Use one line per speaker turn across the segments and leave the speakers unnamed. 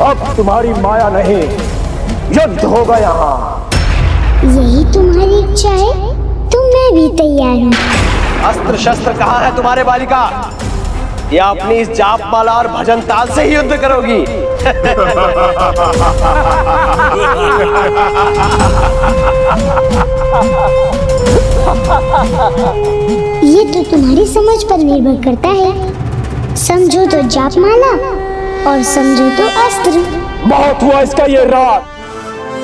अब तुम्हारी माया नहीं, युद्ध होगा यहाँ।
यही तुम्हारी इच्छा है तो मैं भी तैयार हूँ।
अस्त्र शस्त्र कहाँ है तुम्हारे बालिका? या अपनी इस जाप माला और भजन ताल से ही युद्ध करोगी?
ये तो तुम्हारी समझ पर निर्भर करता है। समझो तो जाप माला और समझो तो अस्त्र।
बहुत हुआ इसका ये रात,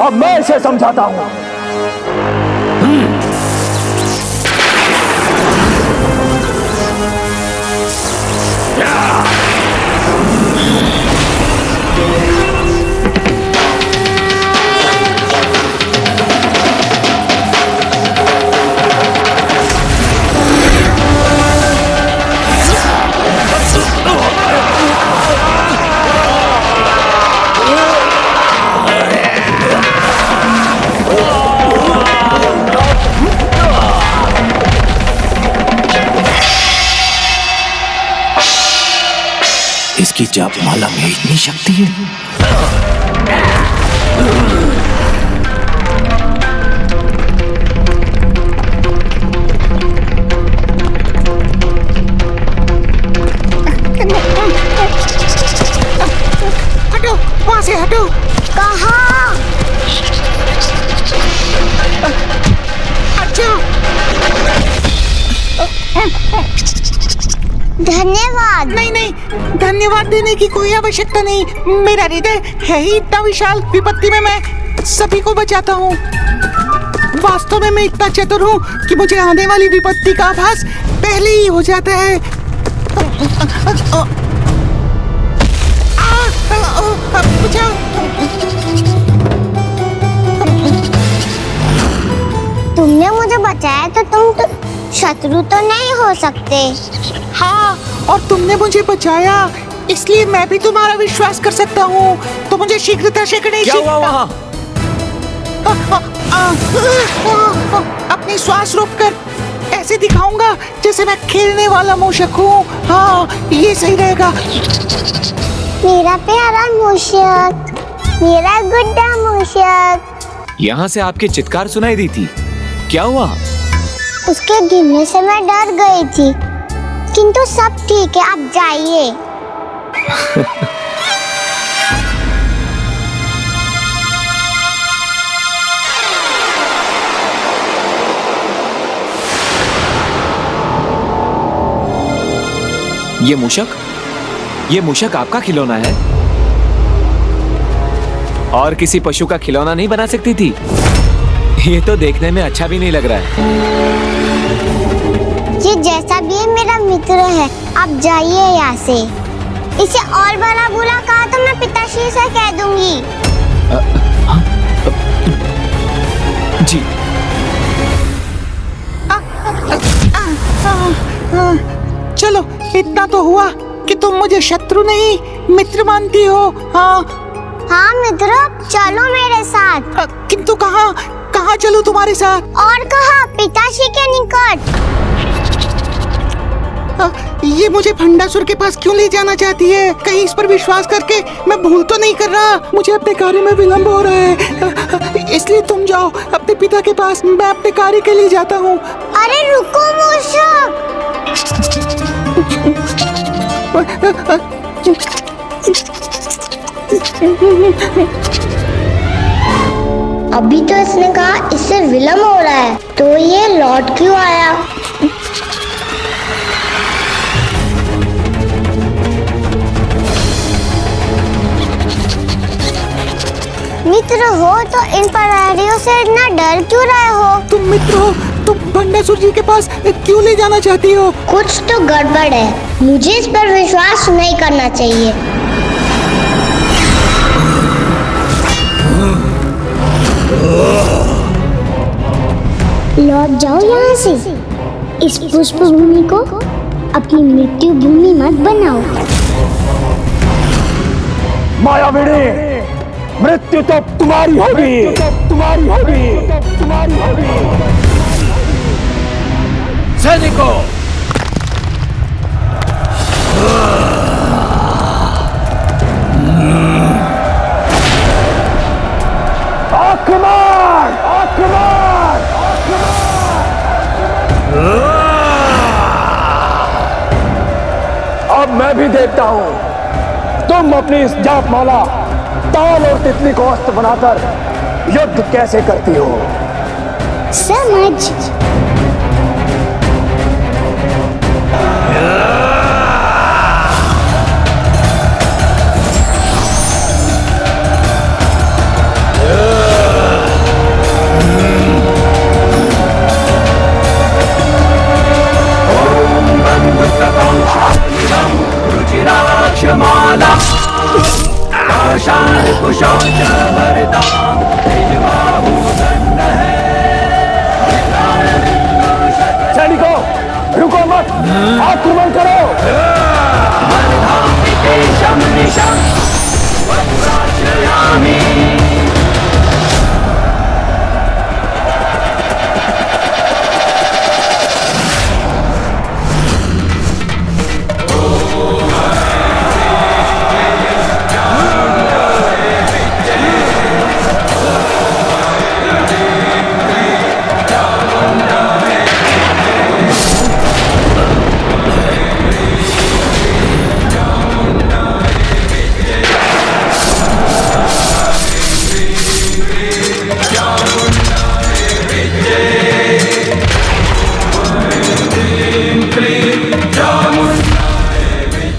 अब मैं इसे समझाता हूँ।
इसकी जाप माला में इतनी शक्ति है।
हटो, वहां से हटो।
कहाँ?
अच्छा,
धन्यवाद।
नहीं नहीं, धन्यवाद देने की कोई आवश्यकता नहीं। मेरा हृदय है ही इतना विशाल, विपत्ति में मैं सभी को बचाता हूँ। वास्तव में मैं इतना चतुर हूँ कि मुझे आने वाली विपत्ति का आभास पहले ही हो जाता है। बचाओ।
तुमने मुझे बचाया तो तुम तो शत्रु तो नहीं हो सकते।
हाँ, और तुमने मुझे बचाया, इसलिए मैं भी तुम्हारा विश्वास कर सकता हूँ। तो मुझे शीघ्रता से गणेश
क्या हुआ वहाँ?
अपनी श्वास रोककर ऐसे दिखाऊंगा जैसे मैं खेलने वाला मूषक हूँ। हाँ, ये सही रहेगा।
मेरा प्यारा मूषक, मेरा गुड्डा मूषक।
यहाँ से आपकी चित्कार सुनाई दी थी, क्या हुआ?
उसके गिरने से मैं डर गई थी, किंतु सब ठीक है, आप जाइए।
ये मूषक आपका खिलौना है और किसी पशु का खिलौना नहीं बना सकती थी। ये तो देखने में अच्छा भी नहीं लग रहा है।
ये जैसा भी है मेरा मित्र है, आप जाइए यहाँ से। इसे और बड़ा बुरा कहा तो मैं पिताश्री से कह दूंगी।
जी।
चलो, इतना तो हुआ कि तुम मुझे शत्रु नहीं मित्र मानती हो। हाँ
हाँ मित्र, चलो मेरे साथ।
किंतु कहाँ कहाँ चलूं तुम्हारे साथ?
और कहाँ? पिताश्री के निकट।
ये मुझे भंडासुर के पास क्यों ले जाना चाहती है? कहीं इस पर विश्वास करके मैं भूल तो नहीं कर रहा? मुझे अपने कार्य में विलंब हो रहा है, इसलिए तुम जाओ अपने पिता के पास, मैं अपने कार्य के लिए जाता हूँ।
अरे रुको मूषक। अभी तो इसने कहा इससे विलंब हो रहा है, तो ये लौट क्यों आया? मित्र हो तो इन प्रहरियों से इतना डर क्यों रहे हो?
तुम मित्र हो, तुम भंडासुर जी के पास क्यों ले जाना चाहती हो?
कुछ तो गड़बड़ है, मुझे इस पर विश्वास नहीं करना चाहिए। लौट जाओ यहाँ से। इस पुष्प भूमि को अपनी मृत्यु भूमि मत बनाओ।
मायाविनी, मृत्यु तो तुम्हारी होगी, तुम्हारी होगी, तुम्हारी होगी।
सैनिकों,
भी देखता हूँ तुम अपनी इस जाप माला ताल और तितली को अस्त्र बनाकर युद्ध कैसे करती हो।
समझ।
रुचिराक्षमाला पाषाण कुशोच वरदान तेजबाहुदंड है।
सैनिकों रुको मत, आक्रमण करो।
मर्धामिकेशं निशं वज्राश्रयामि।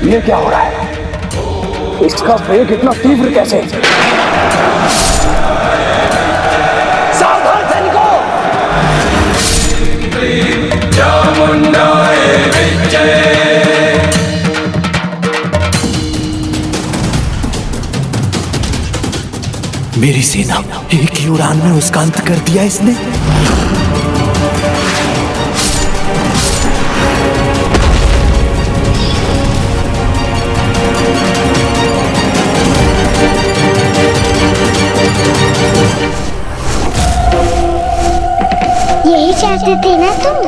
ये क्या हो रहा है? इसका वेग इतना तीव्र कैसे?
सावधान सैनिकों!
मेरी सेना एक ही उड़ान में उसका अंत कर दिया इसने।
यही चाहते थे ना तुम?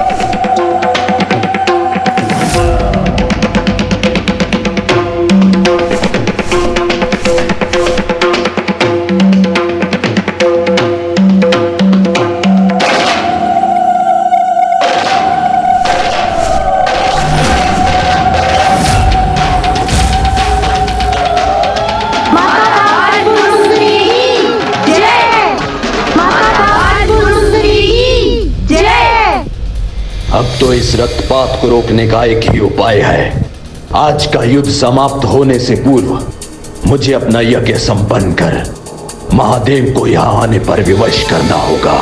अब तो इस रक्तपात को रोकने का एक ही उपाय है। आज का युद्ध समाप्त होने से पूर्व मुझे अपना यज्ञ संपन्न कर महादेव को यहां आने पर विवश करना होगा।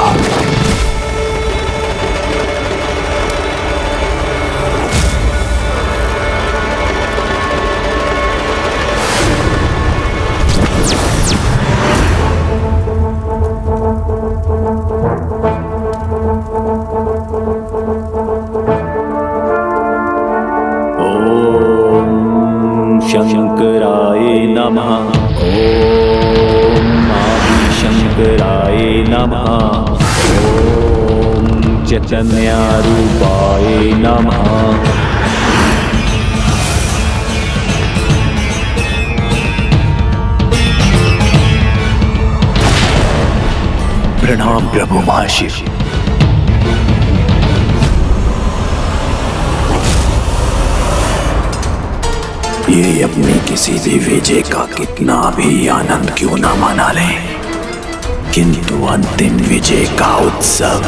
शंकराय नमः। ओम आदिशंकराय नमः। ओम चैतन्यारूपाय नमः। प्रणाम प्रभु महाशिव। ये अपनी किसी भी विजय का कितना भी आनंद क्यों ना मना ले, किंतु अंतिम विजय का उत्सव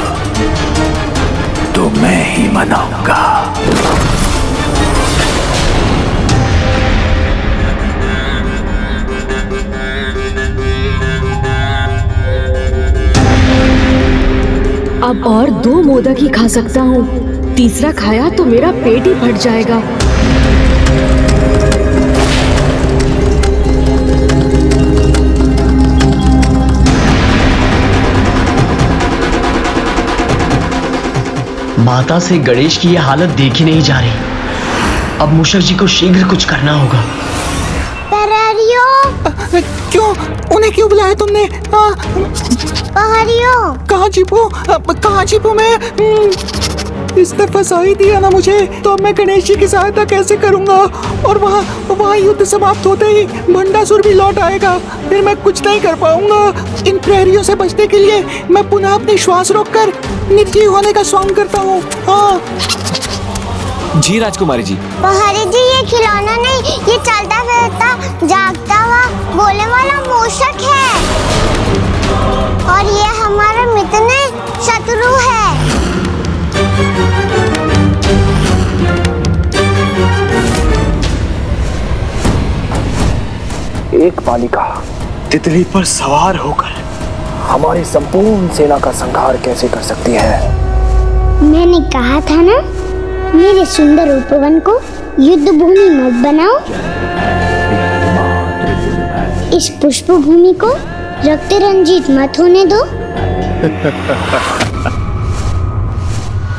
तो मैं ही मनाऊंगा।
अब और 2 मोदक ही खा सकता हूँ, तीसरा खाया तो मेरा पेट ही फट जाएगा।
माता से गणेश की यह हालत देखी नहीं जा रही। अब मूषक जी को शीघ्र कुछ करना होगा।
पहाड़ियों!
क्यों? उन्हें क्यों बुलाया तुमने?
पहाड़ियों!
कहाँ छिपू मैं? इसने फंसा ही दिया ना मुझे, तो अब मैं गणेश जी की सहायता कैसे करूंगा? और वहाँ युद्ध समाप्त होते ही भंडासुर भी लौट आएगा, फिर मैं कुछ नहीं कर पाऊंगा। इन प्रहरियों से बचने के लिए मैं पुनः अपनी श्वास रोककर निर्जीव होने का स्वांग करता हूँ। हाँ।
जी राजकुमारी जी।
पहाड़ी जी, ये खिलौना नहीं, ये चलता फिरता जागता हुआ बोलने वाला मूषक है और ये हमारा मित्र नहीं, शत्रु है।
एक बालिका
तितली पर सवार होकर
हमारी संपूर्ण सेना का संहार कैसे कर सकती है?
मैंने कहा था ना, मेरे सुंदर उपवन को युद्ध भूमि मत बनाओ। इस पुष्प भूमि को रक्त रंजित मत होने दो।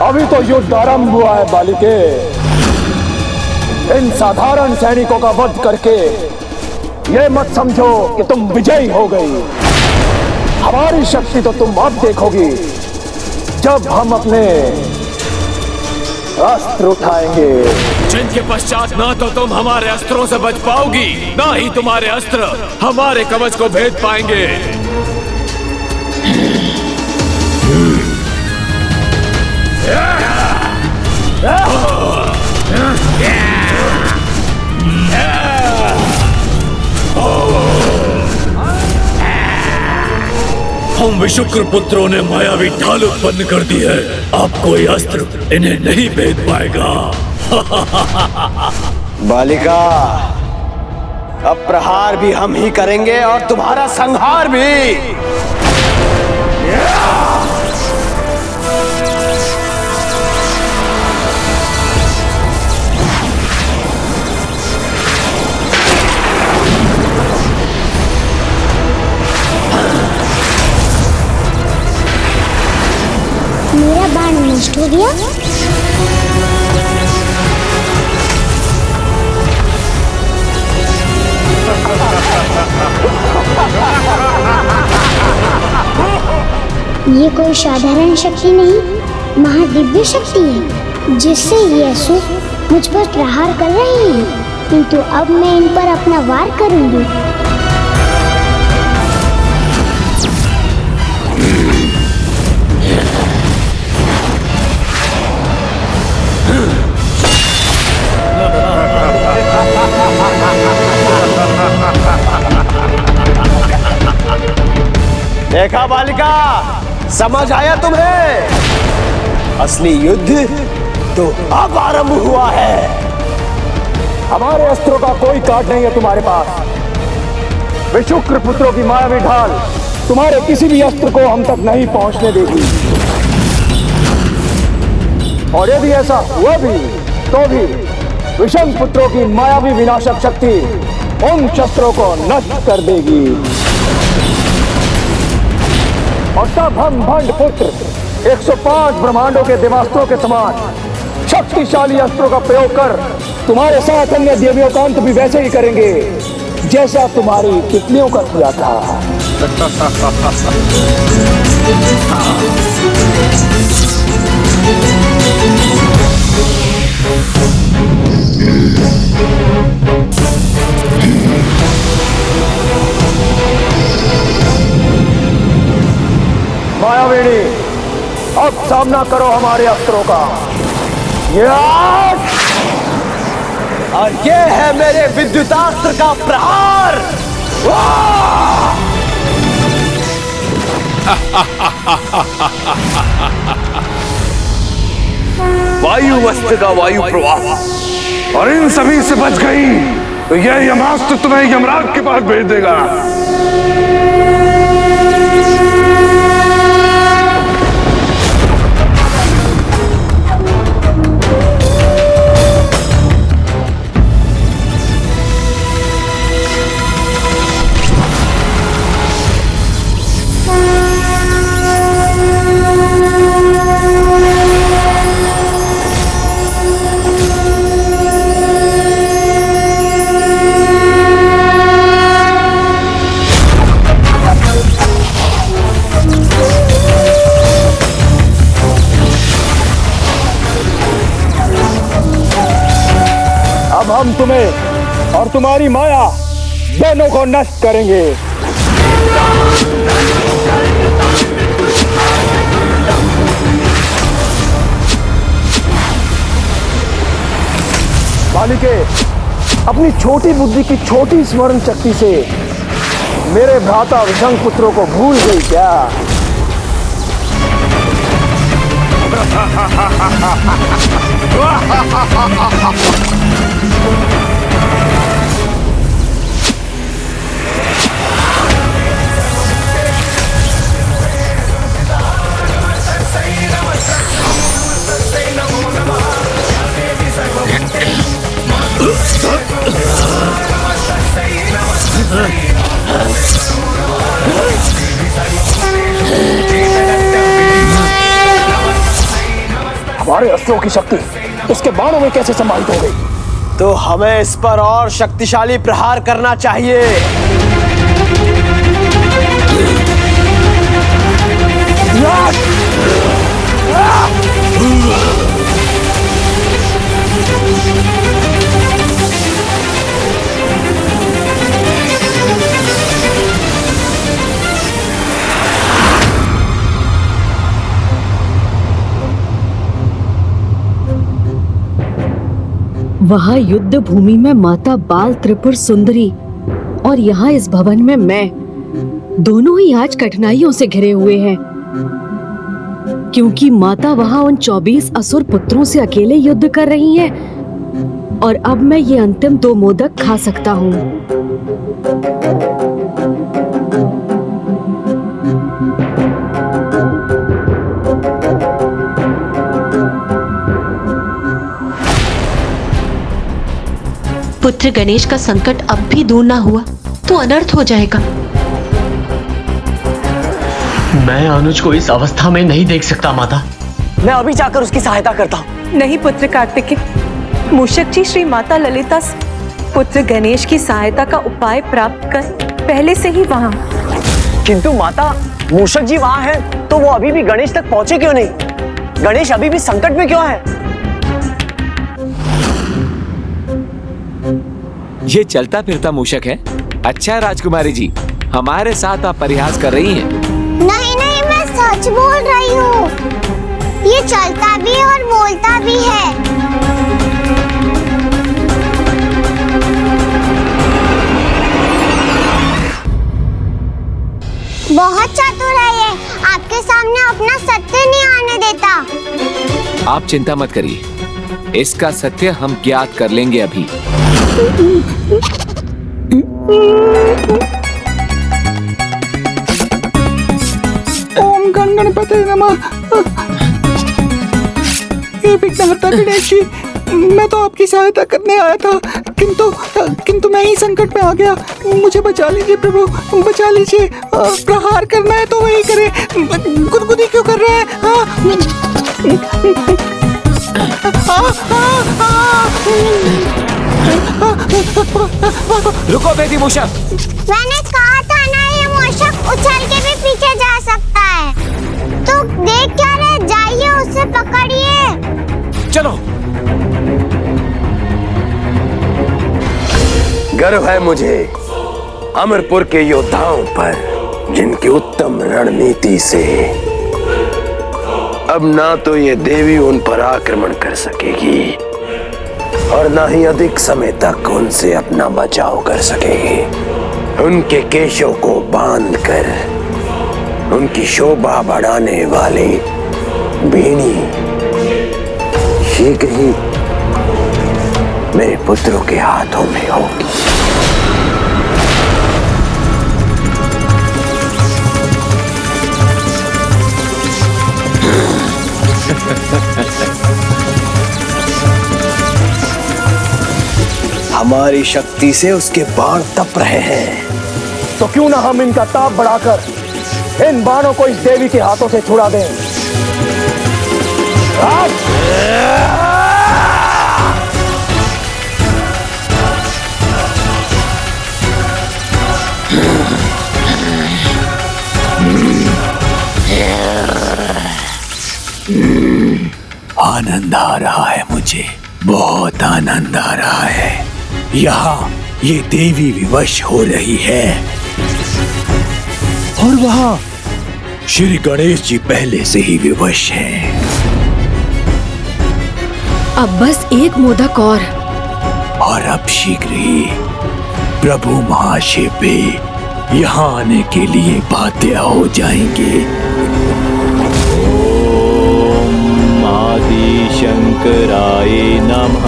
अभी तो युद्ध आरंभ हुआ है बालिके। इन साधारण सैनिकों का वध करके ये मत समझो कि तुम विजयी हो गई। हमारी शक्ति तो तुम अब देखोगी जब हम अपने अस्त्र उठाएंगे,
जिनके पश्चात ना तो तुम हमारे अस्त्रों से बच पाओगी, ना ही तुम्हारे अस्त्र हमारे कवच को भेद पाएंगे। हम विशुक्र पुत्रों ने मायावी ढाल उत्पन्न कर दी है। अब कोई अस्त्र इन्हें नहीं भेद पाएगा।
बालिका, अब प्रहार भी हम ही करेंगे और तुम्हारा संहार भी।
मेरा बाण नष्ट हो गया। ये कोई साधारण शक्ति नहीं, महादिव्य शक्ति है, जिससे ये असुर मुझ पर प्रहार कर रहे हैं, किंतु अब मैं इन पर अपना वार करूंगी।
देखा बालिका, समझ आया तुम्हें? असली युद्ध तो अब आरंभ हुआ है।
हमारे अस्त्रों का कोई काट नहीं है तुम्हारे पास। विशुक्र पुत्रों की मायावी ढाल तुम्हारे किसी भी अस्त्र को हम तक नहीं पहुंचने देगी। और यदि ऐसा हुआ भी तो भी विषम पुत्रों की मायावी विनाशक शक्ति उन शस्त्रों को नष्ट कर देगी। और तब हम भंड पुत्र 105 ब्रह्मांडों के देवास्त्रों के समान शक्तिशाली अस्त्रों का प्रयोग कर तुम्हारे साथ अन्य देवियों का अंत भी वैसे ही करेंगे जैसा तुम्हारी तितलियों का किया था। मायावीणी, अब सामना करो हमारे अस्त्रों का।
और ये है मेरे विद्युतास्त्र का प्रहार।
वायु वस्त्र का वायु प्रवाह, और इन सभी से बच गई तो यह यमास्त्र तुम्हें यमराज के पास भेज देगा।
अब हम तुम्हें और तुम्हारी माया दोनों को नष्ट करेंगे। बालिके, अपनी छोटी बुद्धि की छोटी स्मरण शक्ति से मेरे भ्राता विशंग पुत्रों को भूल गई क्या? हमारे अस्त्रों की शक्ति इसके बाणों में कैसे समाहित हो गई?
तो हमें इस पर और शक्तिशाली प्रहार करना चाहिए।
वहाँ युद्ध भूमि में माता बाल त्रिपुर सुंदरी और यहाँ इस भवन में मैं, दोनों ही आज कठिनाइयों से घिरे हुए हैं, क्योंकि माता वहाँ उन 24 असुर पुत्रों से अकेले युद्ध कर रही हैं और अब मैं ये अंतिम 2 मोदक खा सकता हूँ।
पुत्र गणेश का संकट अब भी दूर ना हुआ तो अनर्थ हो जाएगा।
मैं अनुज को इस अवस्था में नहीं देख सकता माता।
मैं अभी जाकर उसकी सहायता करता हूँ।
नहीं पुत्र कार्तिकेय, मूषक जी श्री माता ललिता से पुत्र गणेश की सहायता का उपाय प्राप्त कर पहले से ही वहाँ।
किंतु माता, मूषक जी वहाँ हैं तो वो अभी भी गणेश तक पहुँचे क्यों नहीं? गणेश अभी भी संकट में क्यों है?
ये चलता फिरता मूषक है। अच्छा राजकुमारी जी, हमारे साथ आप परिहास कर रही हैं।
नहीं नहीं, मैं सच बोल रही हूँ। ये चलता भी और बोलता भी है। बहुत चतुर है ये, आपके सामने अपना सत्य नहीं आने देता।
आप चिंता मत करिए, इसका सत्य हम ज्ञात कर लेंगे अभी।
ओम गण गणपते नमः। हे विघ्नहर्ता गणेश जी, मैं तो आपकी सहायता करने आया था, किंतु मैं ही संकट में आ गया। मुझे बचा लीजिए प्रभु, बचा लीजिए। प्रहार करना है तो वही करे, गुदगुदी क्यों कर रहे हैं?
रुको बेटी मूषक।
मैंने कहा था ना, ये मूषक उछल के भी पीछे जा सकता है। तो देख क्या रहे, जाइए उसे पकड़िए।
चलो।
गर्व है मुझे अमरपुर के योद्धाओं पर, जिनकी उत्तम रणनीति से अब ना तो ये देवी उन पर आक्रमण कर सकेगी और ना ही अधिक समय तक उनसे अपना बचाव कर सकेगी। उनके केशों को बांधकर उनकी शोभा बढ़ाने वाली बीनी शीघ्र ही मेरे पुत्रों के हाथों में होगी।
हमारी शक्ति से उसके बाण तप रहे हैं,
तो क्यों ना हम इनका ताप बढ़ाकर इन बाणों को इस देवी के हाथों से छुड़ा दें।
आनंद आ रहा है मुझे, बहुत आनंद आ रहा है। यहाँ ये देवी विवश हो रही है और वहाँ श्री गणेश जी पहले से ही विवश हैं।
अब बस एक मोदक और,
और अब शीघ्र ही प्रभु महाशिव भी यहाँ आने के लिए बाध्य हो जाएंगे।
ओम आदि शंकराय नमः।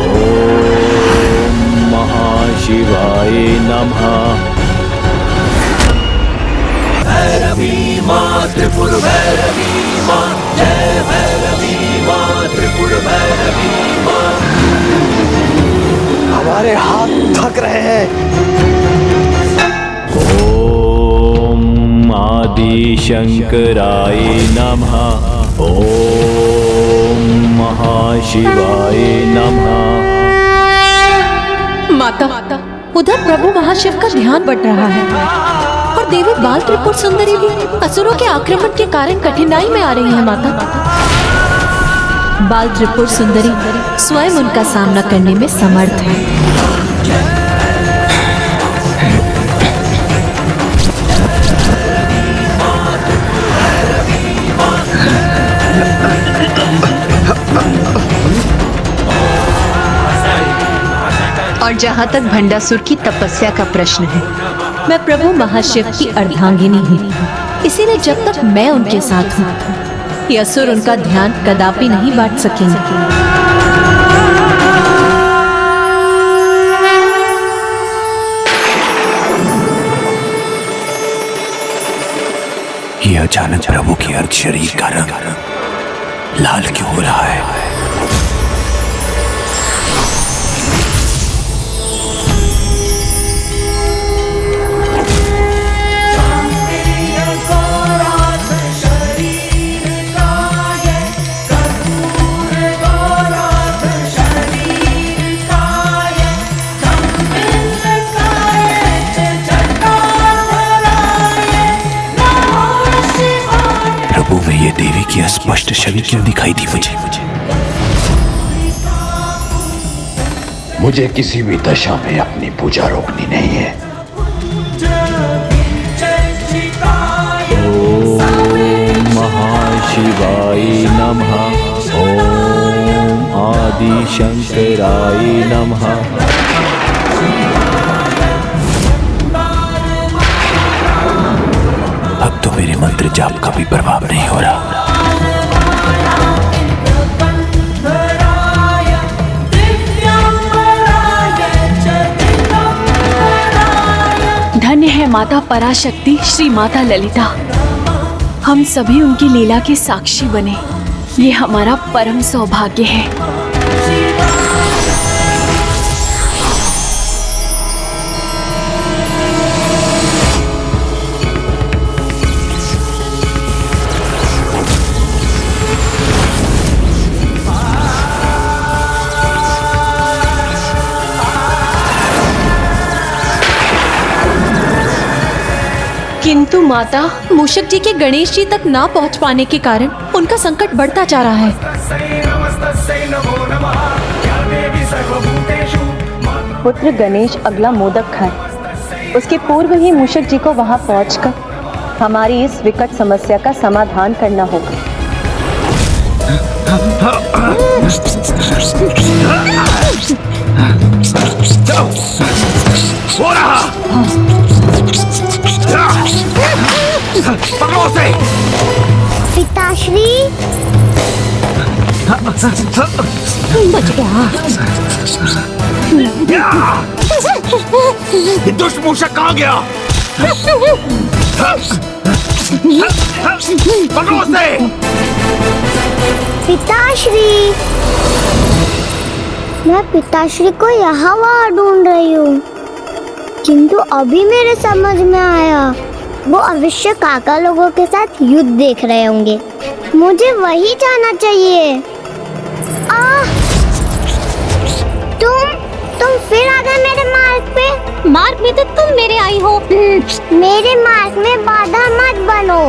ओम महाशिवाय नमः।
भैरवी माँ त्रिपुर भैरवी माँ, जय भैरवी माँ त्रिपुर भैरवी माँ।
हमारे हाथ थक रहे हैं।
ओम आदि शंकराय नमः। ओम महाशिवाय नमः।
माता, उधर प्रभु महाशिव का ध्यान बढ़ रहा है और देवी बाल त्रिपुर सुंदरी भी असुरों के आक्रमण के कारण कठिनाई में आ रही है। माता, बाल त्रिपुर सुंदरी स्वयं उनका सामना करने में समर्थ है। और जहाँ तक भंडासुर की तपस्या का प्रश्न है, मैं प्रभु महाशिव की अर्धांगिनी हूँ, इसीलिए जब तक मैं उनके साथ हूँ, ये असुर उनका ध्यान कदापि नहीं बांट सकेंगे।
ये अचानक प्रभु के अर्ध शरीर का रंग लाल क्यों हो रहा है? ये देवी की स्पष्ट छवि क्यों दिखाई दी
मुझे किसी भी दशा में अपनी पूजा रोकनी नहीं है।
ओम महाशिवाय नमः। ओम आदि शंकराय नमः।
अब तो मेरे मंत्र जाप का भी प्रभाव नहीं हो रहा।
धन्य है माता पराशक्ति श्री माता ललिता। हम सभी उनकी लीला के साक्षी बने, ये हमारा परम सौभाग्य है।
किंतु माता, मूषक जी के गणेश जी तक ना पहुंच पाने के कारण उनका संकट बढ़ता जा रहा है।
पुत्र गणेश अगला मोदक खाए, उसके पूर्व ही मूषक जी को वहां पहुंचकर हमारी इस विकट समस्या का समाधान करना होगा।
पकड़ो उसे।
पिताश्री
बच गया।
ये दुष्ट मूषक कहाँ गया? पकड़ो उसे।
पिताश्री, मैं पिताश्री को यहाँ वहाँ ढूंढ रही हूँ, किंतु अभी मेरे समझ में आया वो अवश्य काका लोगों के साथ युद्ध देख रहे होंगे। मुझे वही जाना चाहिए। तुम फिर आ गए मेरे मार्ग पे।
मार्ग में तो तुम मेरे आई हो।
मेरे मार्ग में बाधा मत बनो,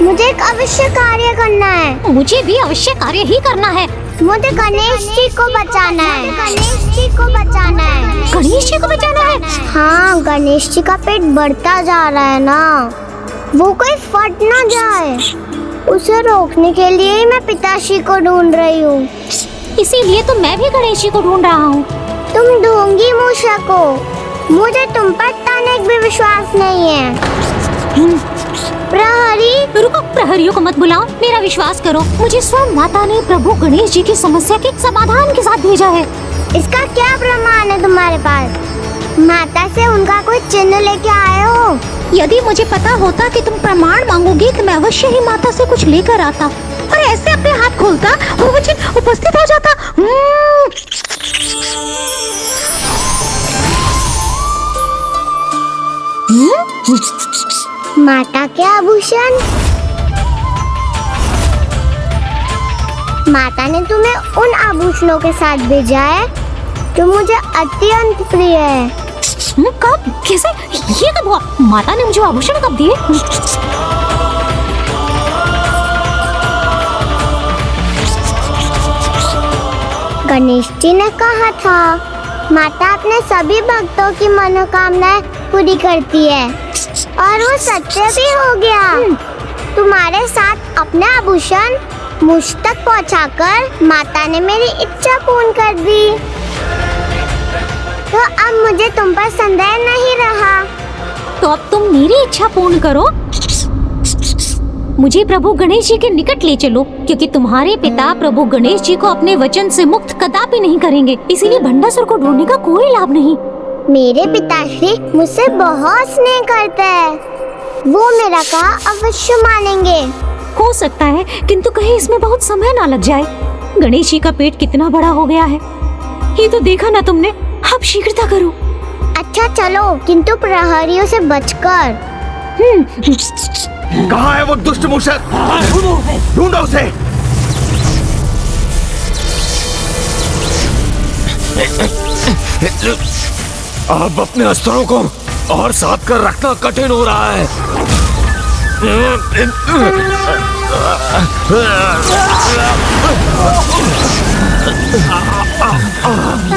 मुझे एक अवश्य कार्य करना है।
मुझे भी अवश्य कार्य ही करना है।
मुझे गणेश जी को बचाना है। गणेश जी को बचाना है।
गणेश जी को बचाना है?
हाँ, गणेश जी का पेट बढ़ता जा रहा है ना, वो कोई फट ना जाए, उसे रोकने के लिए ही मैं पिताश्री को ढूंढ रही हूँ।
इसीलिए तो मैं भी गणेश जी को ढूंढ रहा हूँ।
तुम ढोंगी मूषक हो। मुझे तुम पर तनिक भी विश्वास नहीं है। प्रहरी,
रुको, प्रहरियों को मत बुलाओ, मेरा विश्वास करो। मुझे स्वयं माता ने प्रभु गणेश जी की समस्या के समाधान के साथ भेजा है।
इसका क्या प्रमाण है तुम्हारे पास? माता से उनका कोई चिन्ह लेके आए हो?
यदि मुझे पता होता कि तुम प्रमाण मांगोगी तो मैं अवश्य ही माता से कुछ लेकर आता और ऐसे अपने हाथ खोलता और वो चिन्ह उपस्थित हो जाता।
माता के आभूषण? माता ने तुम्हें उन आभूषणों के साथ भेजा है जो मुझे अत्यंत प्रिय है।
कब? कैसे? ये कब हुआ? माता ने मुझे आभूषण कब दिए?
गणेश जी ने कहा था माता अपने सभी भक्तों की मनोकामनाएं पूरी करती है और वो सत्य भी हो गया। तुम्हारे साथ अपने आभूषण मुझ तक पहुंचाकर माता ने मेरी इच्छा पूर्ण कर दी। तो अब मुझे तुम पर संदेह नहीं रहा।
तो अब तुम मेरी इच्छा पूर्ण करो। मुझे प्रभु गणेश जी के निकट ले चलो, क्योंकि तुम्हारे पिता प्रभु गणेश जी को अपने वचन से मुक्त कदापि नहीं करेंगे। इसीलिए भंडासुर को ढूंढने का कोई लाभ नहीं।
मेरे पिताश्री मुझसे बहुत स्नेह करते हैं। वो मेरा कहा अवश्य मानेंगे।
हो सकता है, किंतु कहीं इसमें बहुत समय ना लग जाए। गणेश जी का पेट कितना बड़ा हो गया है, ये तो देखा ना तुमने। अब शीघ्रता करो।
अच्छा चलो, किंतु प्रहरियों से बचकर।
कहाँ है वो दुष्ट मूषक? ढूंढो उसे।
अब अपने अस्त्रों को और साथ कर रखना कठिन हो रहा है।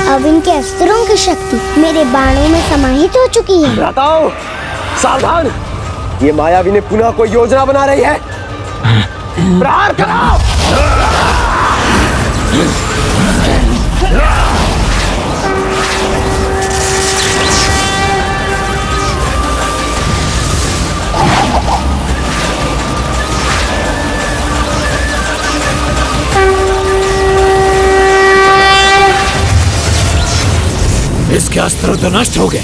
अब इनके अस्त्रों की शक्ति मेरे बाणों में समाहित हो चुकी है।
बताओ, सावधान, ये मायावी पुनः कोई योजना बना रही है। प्रहार करो।
इसके अस्त्र तो नष्ट हो गए,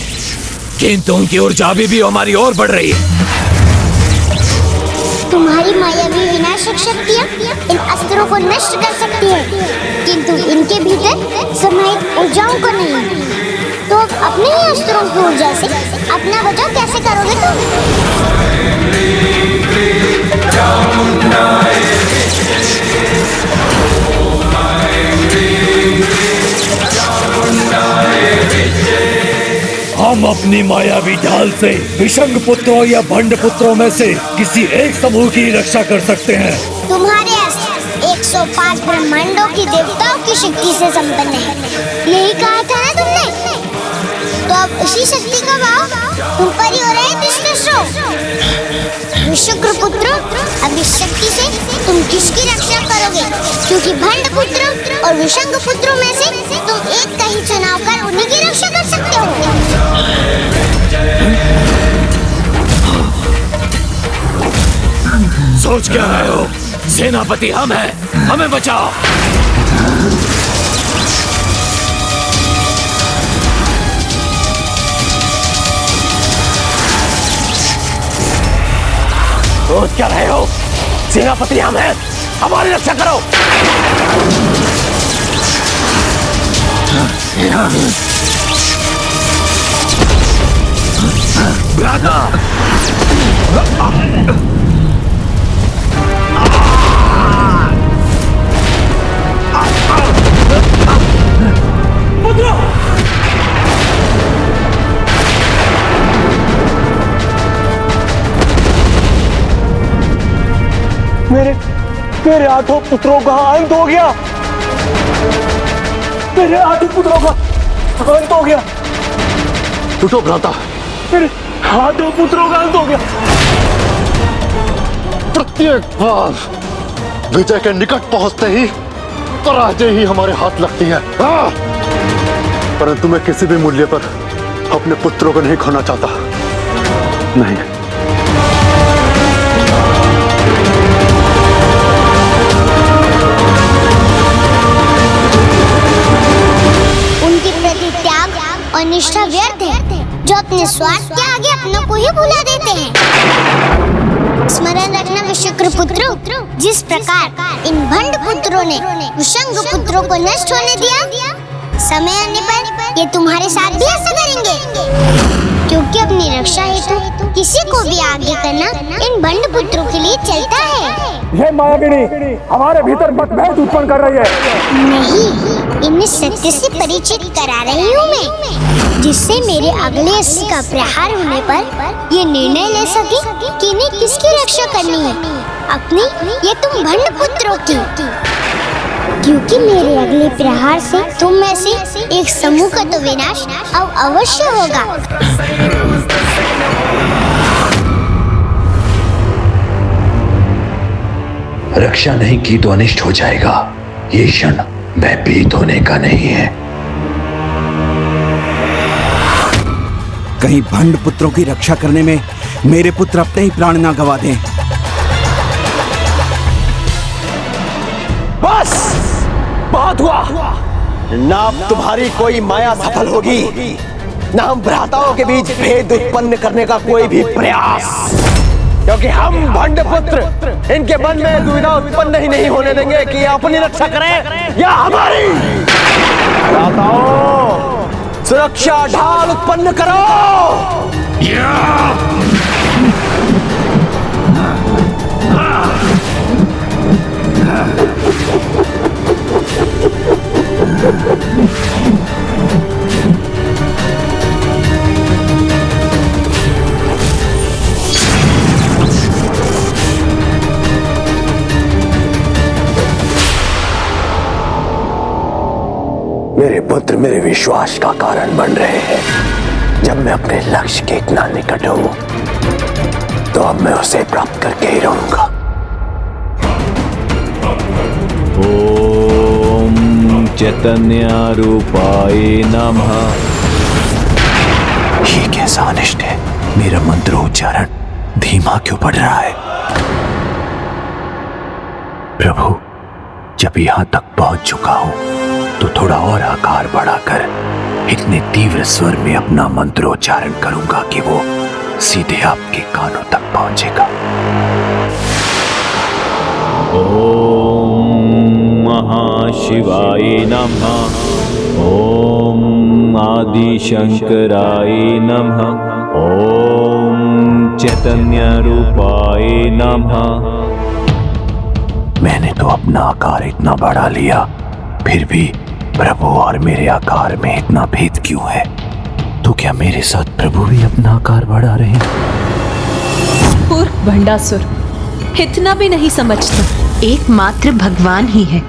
किंतु उनकी ऊर्जा अभी भी हमारी ओर बढ़ रही है।
तुम्हारी मायावी विनाशक शक्तियाँ इन अस्त्रों को नष्ट कर सकती है, किंतु इनके भीतर समाहित ऊर्जाओं को नहीं। तो अपने ही अस्त्रों की ऊर्जा से अपना बचाव कैसे करोगे
हम अपनी मायावी ढाल से विशंग पुत्रों या भंड पुत्रों में से किसी एक समूह की रक्षा कर सकते हैं।
तुम्हारे अस्त्र 105 ब्रह्मांडों की देवताओं की शक्ति से संपन्न है, यही कहा था ना तुमने? तो अब उसी शक्ति का भाव तुम पर ही हो रहे दुष्टों। विशुक्र पुत्रों, अब इस शक्ति से तुम किसकी रक्षा करोगे? क्योंकि भंड पुत्रों और विशंग पुत्रों में से तुम एक का ही चुनाव कर उन्हीं की रक्षा कर सकते हो।
सोच क्या रहे हो? सेनापति हम हैं, हमें बचाओ।
सोच क्या रहे हो? सेनापति हम हैं, हमारी रक्षा करो। मेरे 8 पुत्रों का अंत हो गया। मेरे 8 पुत्रों का अंत हो गया।
उठो भ्राता,
मेरे 8 पुत्रों का अंत हो गया।
प्रत्येक बार विजय के निकट पहुंचते ही पराजय ही हमारे हाथ लगती है।
परंतु मैं किसी भी मूल्य पर अपने पुत्रों को नहीं खोना चाहता। नहीं।
उनके प्रति त्याग और निष्ठा व्यर्थ है, जो अपने स्वार्थ के आगे अपनों को ही भुला देते हैं। स्मरण रखना विशुक्र पुत्रों, जिस प्रकार इन भंड पुत्रों ने विशंग पुत्रों को नष्ट होने दिया, समय आने पर ये तुम्हारे साथ भी ऐसा करेंगे, क्योंकि अपनी रक्षा हेतु किसी को भी आगे करना इन भंड पुत्रों के लिए चलता है।
ये मायाविनी हमारे भीतर मतभेद उत्पन्न कर रही है।
नहीं, इन्हें सत्य से परिचित करा रही हूँ मैं, जिससे मेरे अगले अस्त्र का प्रहार होने पर ये निर्णय ले सके कि इन्हें किसकी रक्षा करनी है, अपनी या तुम भंड पुत्रों की। क्योंकि मेरे अगले प्रहार से तुम में से एक समूह का तो विनाश अब अवश्य होगा।
रक्षा नहीं की तो अनिष्ट हो जाएगा। ये क्षण भयभीत होने का नहीं है।
कहीं भंड पुत्रों की रक्षा करने में मेरे पुत्र अपने ही प्राण ना गवा दें।
बस बहुत हुआ। ना अब तुम्हारी कोई माया सफल होगी, ना हम भ्राताओं के बीच भेद उत्पन्न करने का कोई भी प्रयास, क्योंकि हम भंड पुत्र इनके मन में दुविधा उत्पन्न ही नहीं होने देंगे कि ये अपनी रक्षा करें या हमारी। भ्राताओं, सुरक्षा ढाल उत्पन्न करो। मेरे पुत्र मेरे विश्वास का कारण बन रहे हैं। जब मैं अपने लक्ष्य के इतना निकट हूं, तो अब मैं उसे प्राप्त करके ही रहूंगा।
ओम चैतन्य रूपाय नमः।
ये कैसा अनिष्ट है? मेरा मंत्रोच्चारण धीमा क्यों पड़ रहा है? प्रभु, जब यहां तक पहुंच चुका हूं, तो थोड़ा और आकार बढ़ाकर इतने तीव्र स्वर में अपना मंत्रोच्चारण करूंगा कि वो सीधे आपके कानों तक पहुंचेगा।
ओम महाशिवाय नमः। ओम आदि शंकराय नमः। ओम चैतन्य रूपाय नमः।
मैंने तो अपना आकार इतना बढ़ा लिया, फिर भी प्रभु और मेरे आकार में इतना भेद क्यों है? तो क्या मेरे साथ प्रभु भी अपना आकार बढ़ा रहे हैं?
पूर्व भंडासुर इतना भी नहीं समझता। एकमात्र भगवान ही है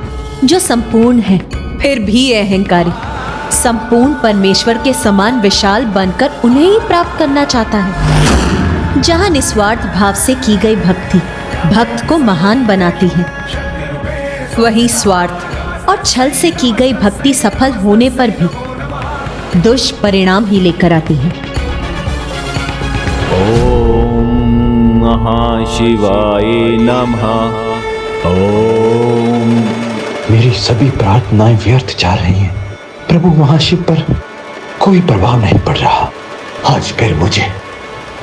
जो संपूर्ण है, फिर भी अहंकारी संपूर्ण परमेश्वर के समान विशाल बनकर उन्हें ही प्राप्त करना चाहता है। जहां निस्वार्थ भाव से की गई भक्ति भक्त को महान बनाती है, वहीं स्वार्थ और छल से की गई भक्ति सफल होने पर भी दुष्परिणाम ही लेकर आती है।
ओम महाशिवाय नमः। ओम।
मेरी सभी प्रार्थनाएं व्यर्थ जा रही हैं। प्रभु महाशिव पर कोई प्रभाव नहीं पड़ रहा। आज फिर मुझे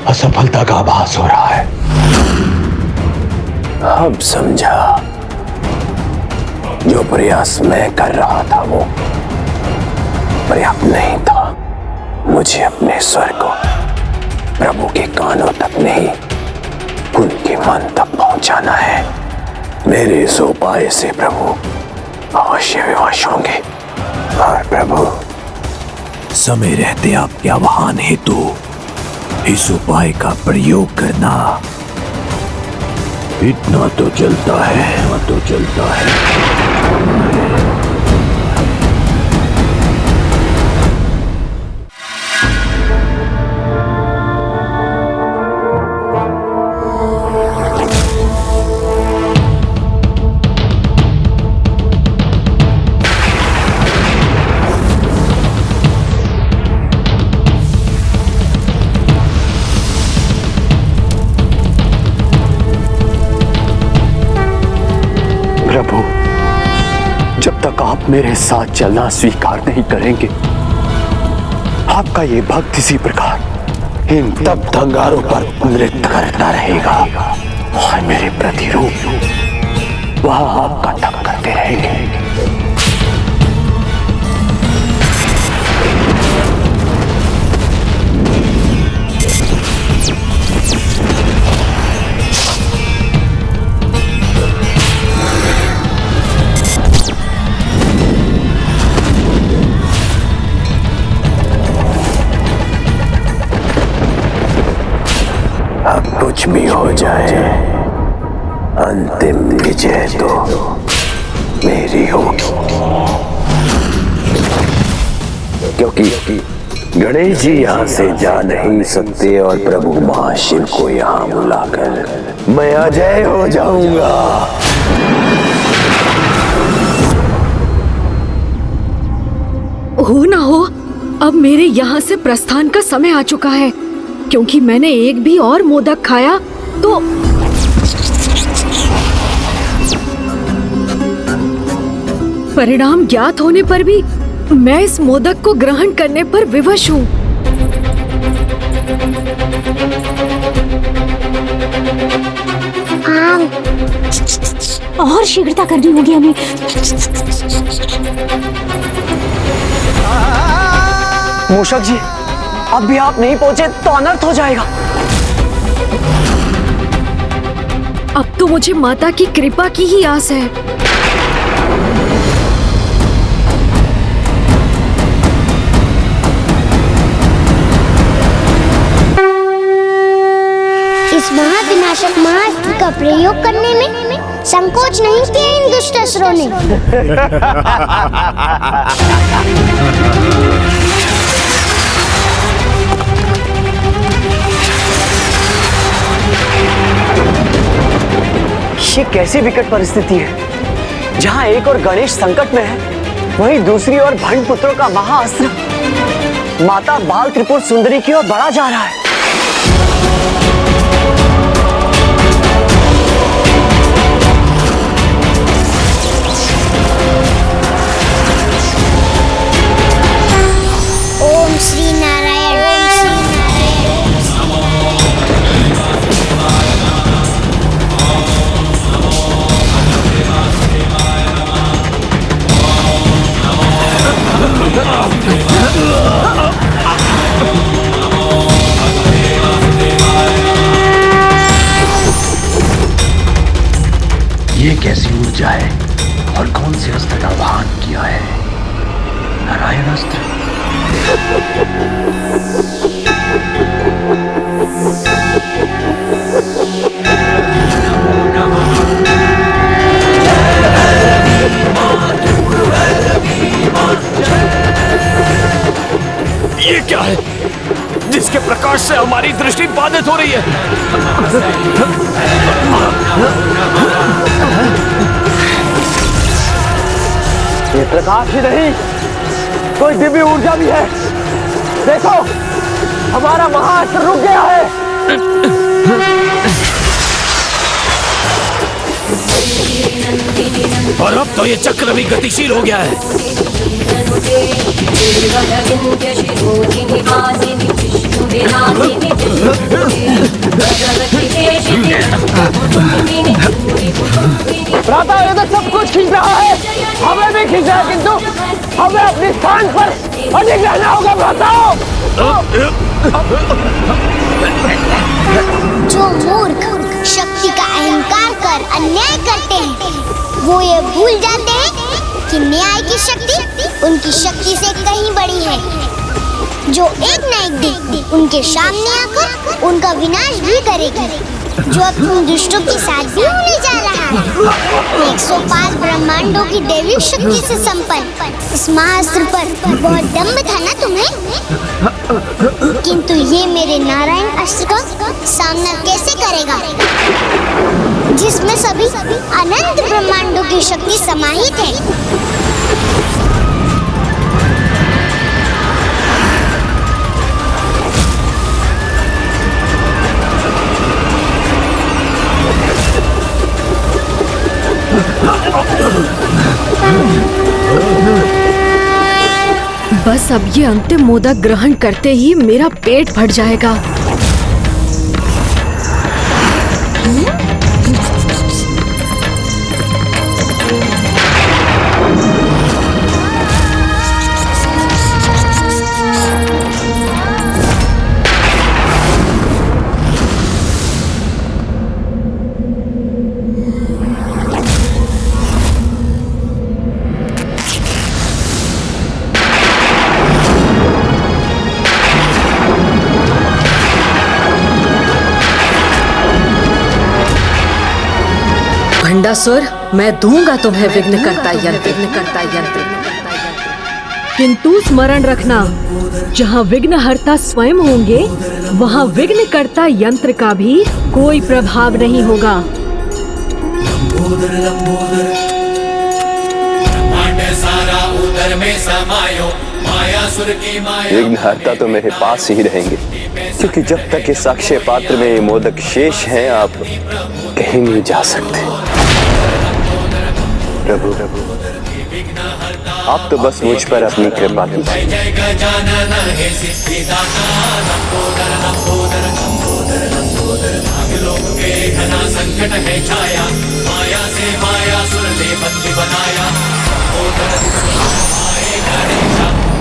असफलता का आभास हो रहा है।
अब समझा, जो प्रयास मैं कर रहा था वो पर्याप्त नहीं था। मुझे अपने स्वर को प्रभु के कानों तक नहीं, उनके मन तक पहुंचाना है। मेरे इस उपाय से प्रभु अवश्य विवश होंगे। और प्रभु,
समय रहते आपके आह्वान हेतु इस उपाय का प्रयोग करना। इतना तो चलता है, इतना तो चलता है।
मेरे साथ चलना स्वीकार नहीं करेंगे, आपका ये भक्त इसी प्रकार इन तप्त अंगारों पर नृत्य करता रहेगा और मेरे प्रतिरूप वह आपका तप करते रहेंगे। अब कुछ भी हो जाए, अंतिम विजय तो मेरी होगी, क्योंकि गणेश जी यहाँ से जा नहीं सकते और प्रभु महाशिव को यहाँ बुलाकर मैं अजय हो जाऊंगा।
हो ना हो, अब मेरे यहाँ से प्रस्थान का समय आ चुका है, क्योंकि मैंने एक भी और मोदक खाया तो परिणाम ज्ञात होने पर भी मैं इस मोदक को ग्रहण करने पर विवश हूँ।
और शीघ्रता करनी होगी हमें।
मूषक जी, अब भी आप नहीं पहुंचे तो अनर्थ हो जाएगा।
अब तो मुझे माता की कृपा की ही आस है।
इस महाविनाशक महाअस्त्र का प्रयोग करने में संकोच नहीं किया इन दुष्ट असुरों ने।
ये कैसी विकट परिस्थिति है, जहां एक और गणेश संकट में है, वहीं दूसरी ओर भंड पुत्रों का महाअस्त्र माता बाल त्रिपुर सुंदरी की ओर बढ़ा जा रहा है।
ओम श्री नारायण, ओम श्री
ये कैसी ऊर्जा है और कौन से अस्त्र का वाहन किया है? नारायण अस्त्र।
ये क्या है जिसके प्रकाश से हमारी दृष्टि बाधित हो रही है?
ये प्रकाश ही नहीं, कोई दिव्य ऊर्जा भी है। देखो, हमारा महाअस्त्र रुक गया है।
और अब तो ये चक्र भी गतिशील हो गया है।
भ्राता, ये तो सब कुछ खींच रहा है, हमें भी खींच रहा है, किंतु हमें अपने स्थान पर अडिग रहना होगा। भ्राता,
जो मूर्ख शक्ति का अहंकार कर अन्याय करते हैं, वो ये भूल जाते हैं कि न्याय की शक्ति उनकी शक्ति से कहीं बड़ी है, जो एक न एक दिन उनके सामने आकर उनका विनाश भी करेगी, जो अब उन दुष्टों के साथ भी होने जा रहा है। 105 ब्रह्मांडों की दैविक शक्ति से संपन्न इस महाअस्त्र पर बहुत दम्भ था ना तुम्हें, किंतु ये मेरे नारायण अस्त्र का सामना कैसे करेगा, जिसमें सभी अनंत ब्रह्मांडों की शक्ति समाहित है।
बस अब ये अंतिम मोदक ग्रहण करते ही मेरा पेट भर जाएगा। भंडासुर, मैं दूंगा तुम्हें विघ्नकर्ता यंत्र। किंतु स्मरण रखना, जहाँ विघ्नहर्ता स्वयं होंगे वहाँ विघ्नकर्ता यंत्र का भी कोई प्रभाव नहीं होगा।
विघ्नहर्ता तो मेरे पास ही रहेंगे, क्योंकि जब तक इस अक्षय पात्र में ये मोदक शेष हैं, आप कहीं नहीं जा सकते। प्रभु, आप तो बस मुझ पर अपनी कृपा कीजिए।
संकट है छाया, माया से माया सुर ने बंदी बनाया।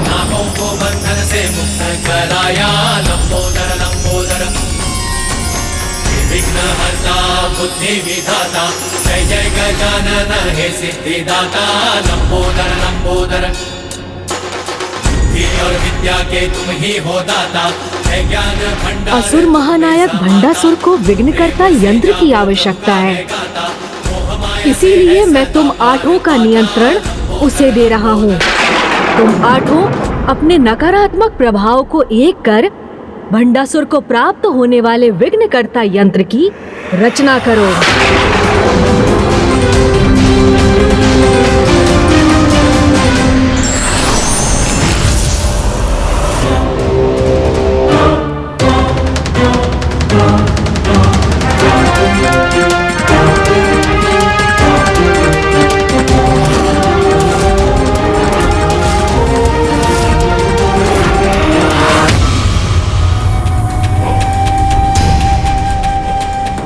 नागों को बंधन से मुक्त कराया। लंबोदर लंबोदर विघ्नहर्ता बुद्धि विधाता, जय जय गजानन हे सिद्धिदाता। लंबोदर लंबोदर और विद्या के तुम ही हो दाता, जय ज्ञान भंडार।
असुर महानायक भंडासुर को विघ्नकर्ता यंत्र की आवश्यकता है, इसीलिए मैं तुम आठों का नियंत्रण उसे दे रहा हूँ। तुम आठों अपने नकारात्मक प्रभाव को एक कर भंडासुर को प्राप्त होने वाले विघ्नकर्ता यंत्र की रचना करो।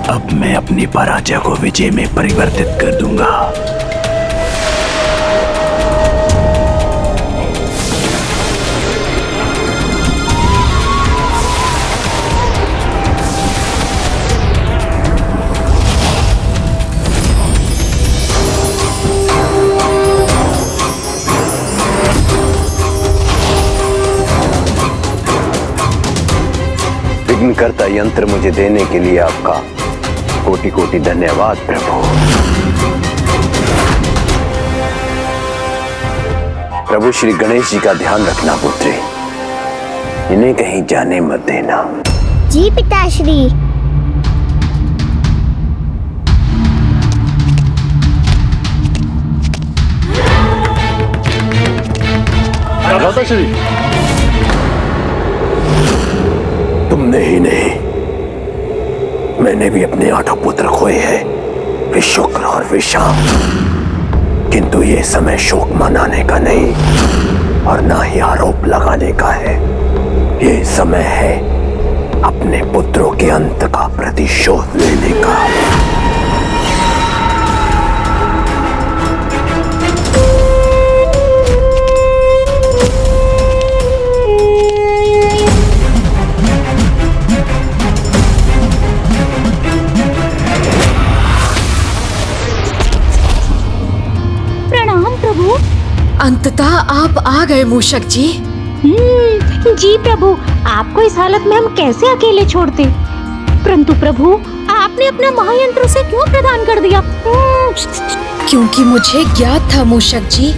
अब मैं अपनी पराजय को विजय में परिवर्तित कर दूंगा।
विघ्नकर्ता यंत्र मुझे देने के लिए आपका कोटि कोटि धन्यवाद प्रभु। प्रभु श्री गणेश जी का ध्यान रखना पुत्री, इन्हें कहीं जाने मत देना।
जी पिताश्री।
माताश्री,
तुमने ही नहीं, मैंने भी अपने 8 पुत्र खोए हैं, विशुक्र और विशाम। किंतु ये समय शोक मनाने का नहीं और ना ही आरोप लगाने का है। ये समय है अपने पुत्रों के अंत का प्रतिशोध लेने का।
अंततः आप आ गए मूषक जी।
जी प्रभु, आपको इस हालत में हम कैसे अकेले छोड़ते, परंतु प्रभु आपने अपना महायंत्र उसे क्यों प्रदान कर दिया?
क्योंकि मुझे ज्ञात था मूषक जी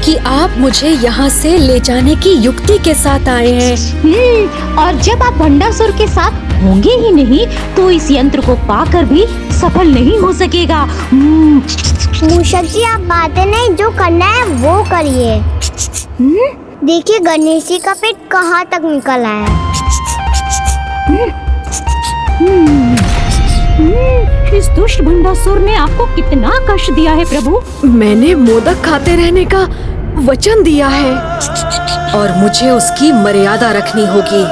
कि आप मुझे यहाँ से ले जाने की युक्ति के साथ आए हैं।
और जब आप भंडासुर के साथ होंगे ही नहीं तो इस यंत्र को पाकर भी सफल नहीं हो सकेगा।
मूषक जी, आप बातें नहीं, जो करना है वो करिए। देखिए गणेश जी का पेट कहाँ तक निकल आया।
इस दुष्ट भंडासुर ने आपको कितना कष्ट दिया है प्रभु?
मैंने मोदक खाते रहने का वचन दिया है।
और मुझे उसकी मर्यादा रखनी होगी।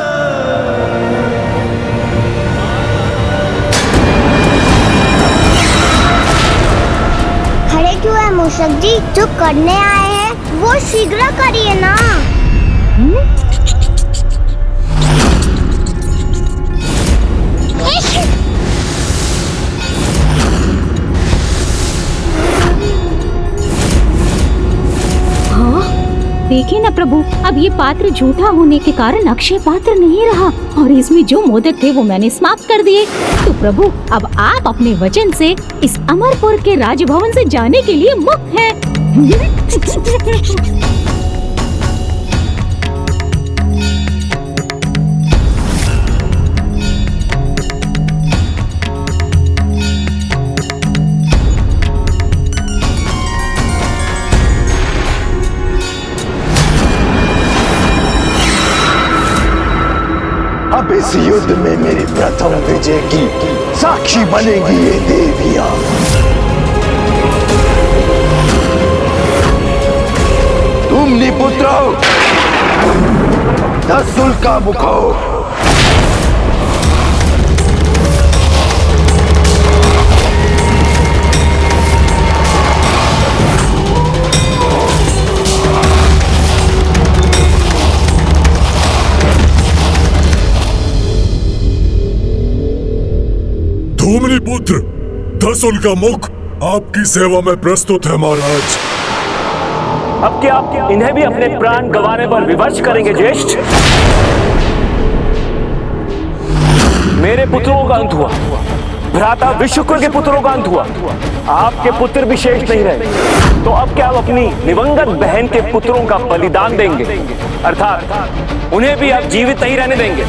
खड़े क्यों है मूषक जी? जो करने आए हैं वो शीघ्र करिए ना।
देखिए ना प्रभु, अब ये पात्र झूठा होने के कारण अक्षय पात्र नहीं रहा और इसमें जो मोदक थे वो मैंने समाप्त कर दिए। तो प्रभु, अब आप अपने वचन से इस अमरपुर के राजभवन से जाने के लिए मुक्त हैं।
अब इस युद्ध में मेरी प्रथम विजय की साक्षी बनेगी ये देवियां। तुम निपुत्रो, दसुल का मुखो,
धूमनी पुत्र दसुल का मुख आपकी सेवा में प्रस्तुत है महाराज।
अब क्या आप इन्हें भी अपने प्राण गंवाने पर विवश करेंगे ज्येष्ठ? मेरे पुत्रों का अंत हुआ, भ्राता विश्वकर के पुत्रों का अंत हुआ, आपके पुत्र भी शेष नहीं रहे। तो अब क्या आप अपनी दिवंगत बहन के पुत्रों का बलिदान देंगे, अर्थात उन्हें भी आप जीवित नहीं रहने देंगे?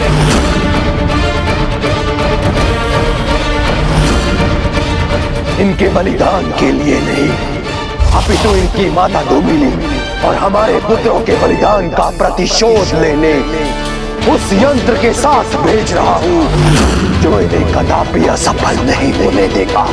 इनके बलिदान के लिए नहीं, अपितु इनकी माता धूमिली और हमारे पुत्रों के बलिदान का प्रतिशोध लेने उस यंत्र के साथ भेज रहा हूं जो इन्हें कदापि असफल नहीं होने देगा।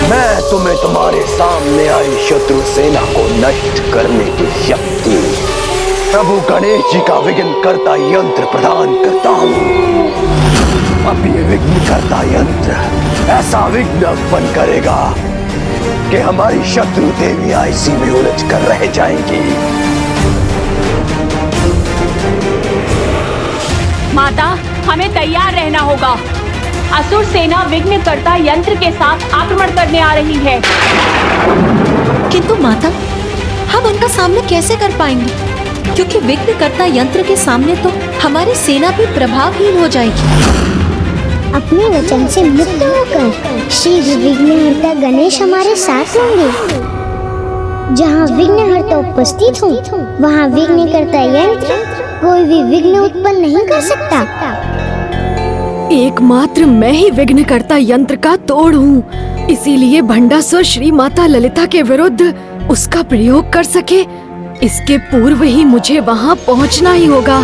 मैं तुम्हें तुम्हारे सामने आई शत्रु सेना को नष्ट करने की शक्ति प्रभु गणेश जी का विघ्न करता यंत्र प्रदान करता हूँ। अब ये विघ्न करता यंत्र ऐसा विघ्न उत्पन्न करेगा कि हमारी शत्रु देवियां इसी में उलझ कर रह जाएंगी।
माता, हमें तैयार रहना होगा। असुर सेना विघ्नकर्ता यंत्र के साथ आक्रमण करने आ रही है।
किंतु माता, हम उनका सामना कैसे कर पाएंगे? क्योंकि विघ्नकर्ता यंत्र के सामने तो हमारी सेना भी प्रभावहीन हो जाएगी।
अपने वचन से मुक्त होकर शीघ्र विघ्नहर्ता गणेश हमारे साथ होंगे। जहाँ विघ्नहर्ता उपस्थित हो, वहाँ विघ्नकर्ता यंत्र कोई भी विघ्न उत्पन्न नहीं कर सकता।
एकमात्र मैं ही विघ्नकर्ता यंत्र का तोड़ हूँ, इसीलिए भंडासुर श्री माता ललिता के विरुद्ध उसका प्रयोग कर सके, इसके पूर्व ही मुझे वहाँ पहुँचना ही होगा।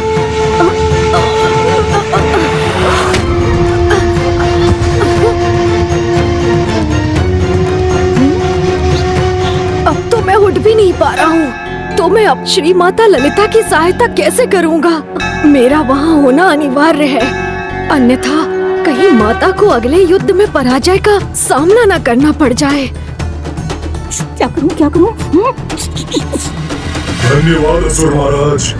अब तो मैं उठ भी नहीं पा रहा हूँ, तो मैं अब श्री माता ललिता की सहायता कैसे करूँगा? मेरा वहाँ होना अनिवार्य है, अन्यथा कहीं माता को अगले युद्ध में पराजय का सामना न करना पड़ जाए।
क्या करूं, क्या करूं?
धन्यवाद असुर महाराज।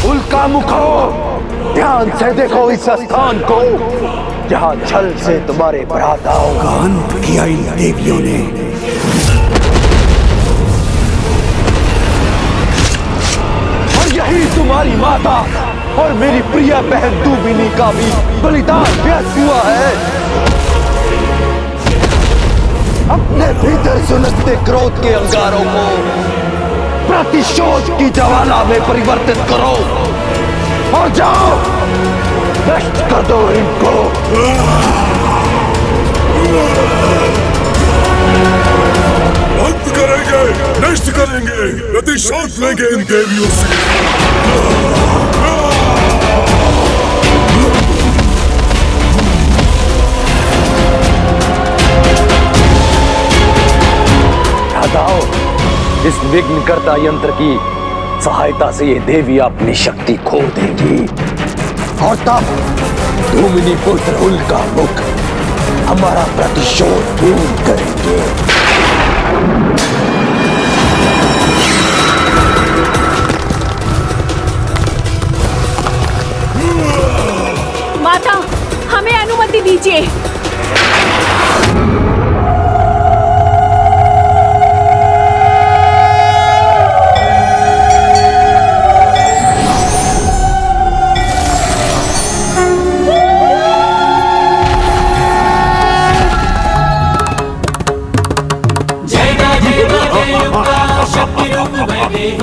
उल्का मुखो, ध्यान से देखो इस स्थान को जहाँ छल से तुम्हारे भ्राताओं का अंत किया इन देवियों ने। और यही
ही तुम्हारी माता और मेरी प्रिय बहन दूबिनी का भी बलिदान व्यर्थ हुआ है। अपने भीतर सुलगते क्रोध के अंगारों को प्रतिशोध की ज्वाला में परिवर्तित करो और जाओ नष्ट कर दो इनको।
अंत करेंगे, नष्ट करेंगे, प्रतिशोध लेंगे इन देवियों से।
हटाओ, इस विघ्नकर्ता यंत्र की सहायता से ये देवी अपनी शक्ति खो देंगी और तब धूमिनी पुत्र उल्का मुख हमारा प्रतिशोध पूर्ण करेंगे।
माता, हमें अनुमति दीजिए।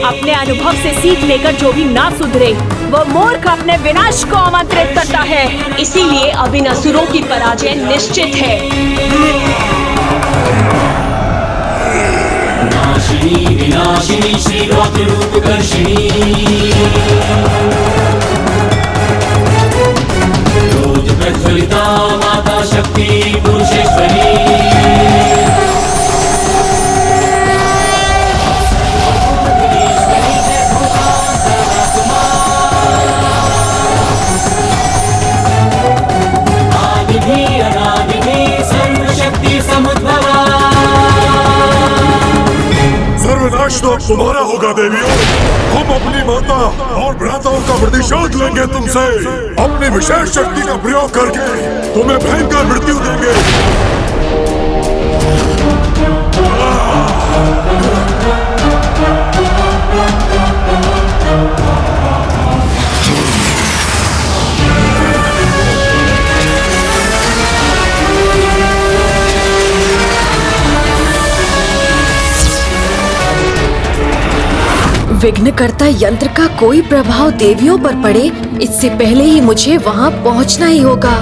अपने अनुभव से सीख लेकर जो भी ना सुधरे वो मूर्ख अपने विनाश को आमंत्रित करता है।
इसीलिए अब इन असुरों की पराजय निश्चित है।
नाशिनी विनाशिनी श्री रौद्र रूप कर्षिणी, रोज प्रज्वलिता माता शक्ति पुरुषेश्वरी।
सर्वनाश तो अब तुम्हारा होगा देवियों। हम अपनी माता और भ्राताओं का प्रतिशोध लेंगे तुमसे। अपनी विशेष शक्ति का प्रयोग करके तुम्हें भयंकर मृत्यु देंगे।
विघ्नकर्ता यंत्र का कोई प्रभाव देवियों पर पड़े, इससे पहले ही मुझे वहां पहुंचना ही होगा।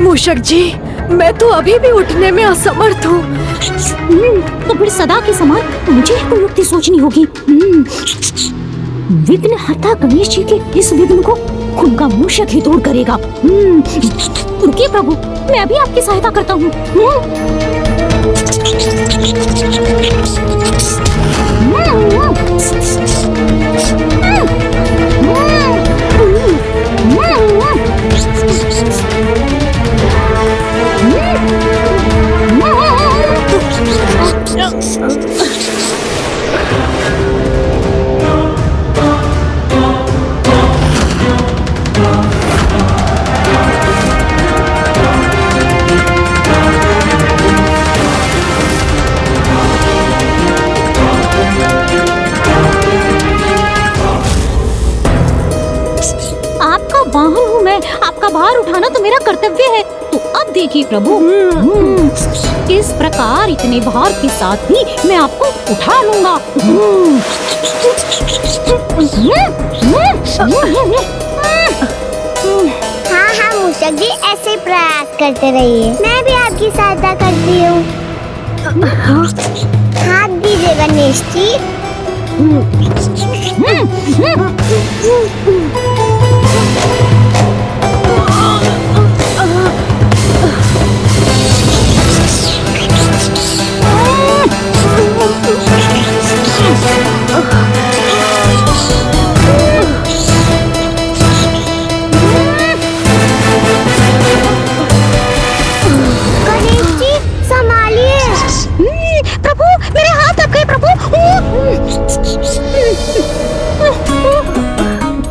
मूषक जी, मैं तो अभी भी उठने में असमर्थ हूँ।
तो फिर सदा के समान मुझे कोई युक्ति सोचनी होगी। विघ्नहर्ता गणेश जी के इस विघ्न को उनका मूषक ही दूर करेगा। रुकिए प्रभु, मैं अभी आपकी सहायता करता हूँ। आपका भार उठाना तो मेरा कर्तव्य है। तो अब देखिए प्रभु, किस प्रकार इतने भार के साथ भी मैं आपको उठा लूंगा।
हाँ हाँ मूषक जी, ऐसे ही प्रयास करते रहिए। मैं भी आपकी सहायता करती हूँ। हाथ दीजिए गणेश जी।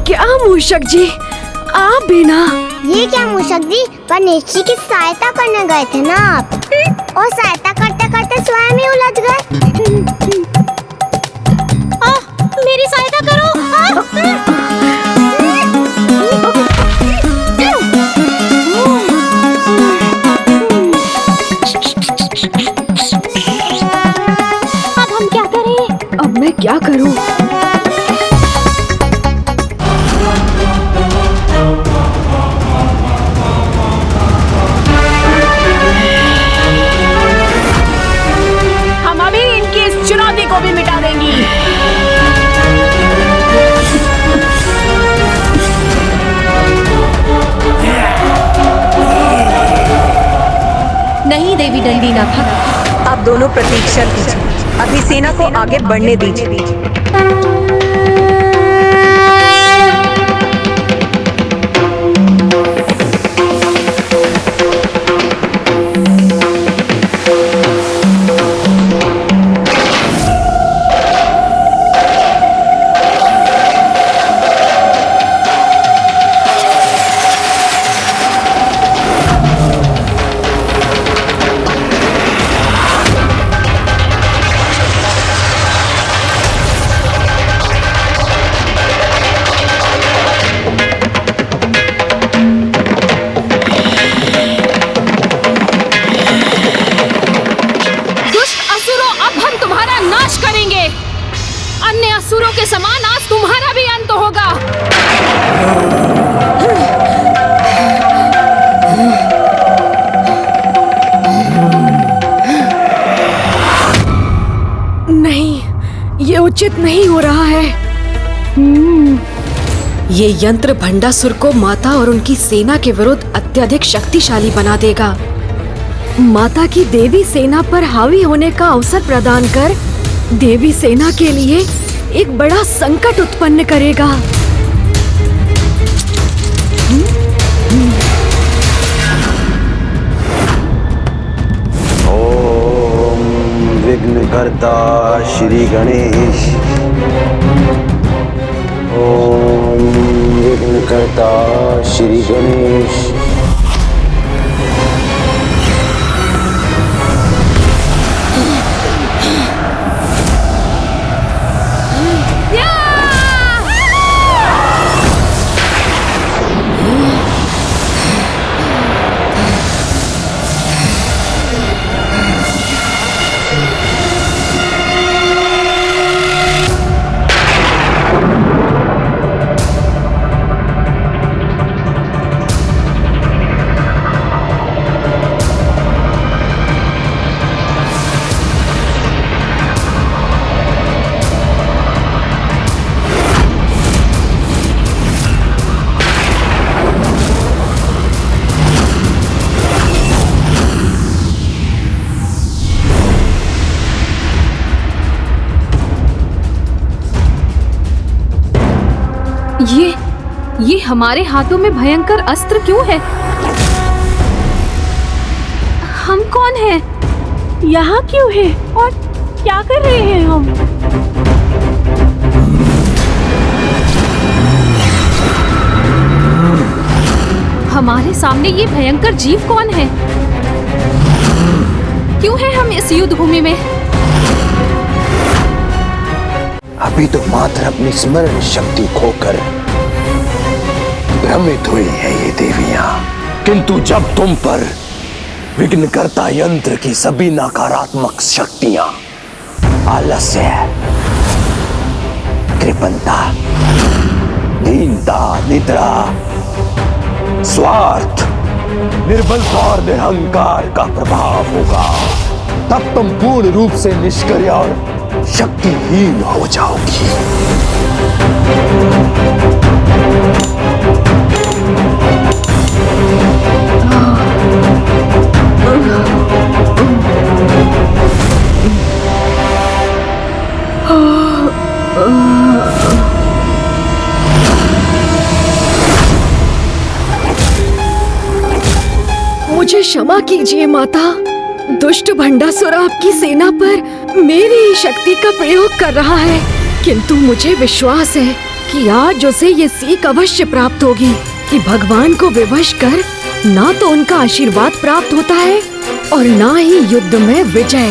क्या मूषक जी, आप भी ना?
ये क्या मूषक जी, गणेश जी की सहायता करने गए थे ना आप, और सहायता करते करते तो स्वयं ही उलझ गए।
मेरी सहायता करो। अब हम क्या करें?
अब मैं क्या करूं?
हम अभी इनकी इस चुनौती को भी मिटा देंगी।
नहीं देवी दंडीनाथा, आप दोनों प्रतीक्षा कीजिए। अभी सेना को आगे बढ़ने दीजिए।
असुरों के समान आज तुम्हारा भी अंत होगा।
नहीं, ये उचित नहीं हो रहा है। ये यंत्र भंडासुर को माता और उनकी सेना के विरुद्ध अत्यधिक शक्तिशाली बना देगा। माता की देवी सेना पर हावी होने का अवसर प्रदान कर देवी सेना के लिए एक बड़ा संकट उत्पन्न करेगा।
ओम विघ्नकर्ता श्री गणेश। ओम विघ्नकर्ता श्री गणेश।
ये हमारे हाथों में भयंकर अस्त्र क्यों है? हम कौन हैं?
यहाँ क्यों है और क्या कर रहे हैं हम?
हमारे सामने ये भयंकर जीव कौन है? क्यों है हम इस युद्ध भूमि में?
अभी तो मात्र अपनी स्मरण शक्ति खोकर भ्रमित हुई है ये देवियां, किंतु जब तुम पर विघ्नकर्ता यंत्र की सभी नकारात्मक शक्तियां, आलस्य, कृपणता, दीनता, निद्रा, स्वार्थ, निर्बलता और निरहंकार का प्रभाव होगा, तब तुम पूर्ण रूप से निष्क्रिय और शक्तिहीन हो जाओगी।
मुझे क्षमा कीजिए माता। दुष्ट भंडासुर आपकी सेना पर मेरी ही शक्ति का प्रयोग कर रहा है, किंतु मुझे विश्वास है कि आज उसे ये सीख अवश्य प्राप्त होगी कि भगवान को विवश कर ना तो उनका आशीर्वाद प्राप्त होता है और ना ही युद्ध में विजय।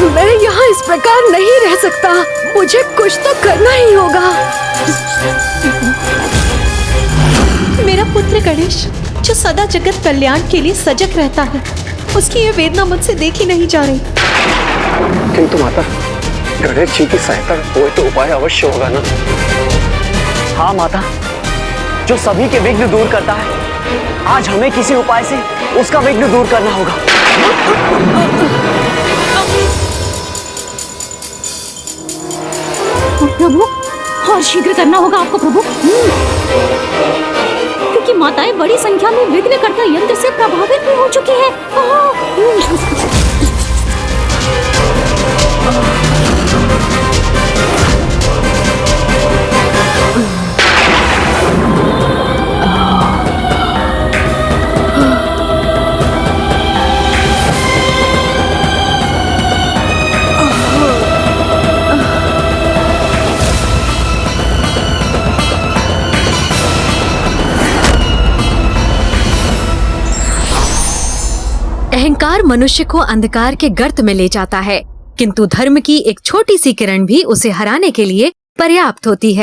मैं यहाँ इस प्रकार नहीं रह सकता, मुझे कुछ तो करना ही होगा।
मेरा पुत्र गणेश जो सदा जगत कल्याण के लिए सजग रहता है, उसकी ये वेदना मुझसे देखी नहीं जा रही।
किंतु माता, गणेश जी की सहायता कोई तो उपाय अवश्य होगा ना? हाँ माता, जो सभी के विघ्न दूर करता है, आज हमें किसी उपाय से उसका विघ्न दूर करना होगा।
प्रभु, और शीघ्र करना होगा आपको प्रभु, क्योंकि माताएं बड़ी संख्या में विघ्नकर्ता यंत्र से प्रभावित भी हो चुकी हैं।
अहंकार मनुष्य को अंधकार के गर्त में ले जाता है, किंतु धर्म की एक छोटी सी किरण भी उसे हराने के लिए पर्याप्त होती है।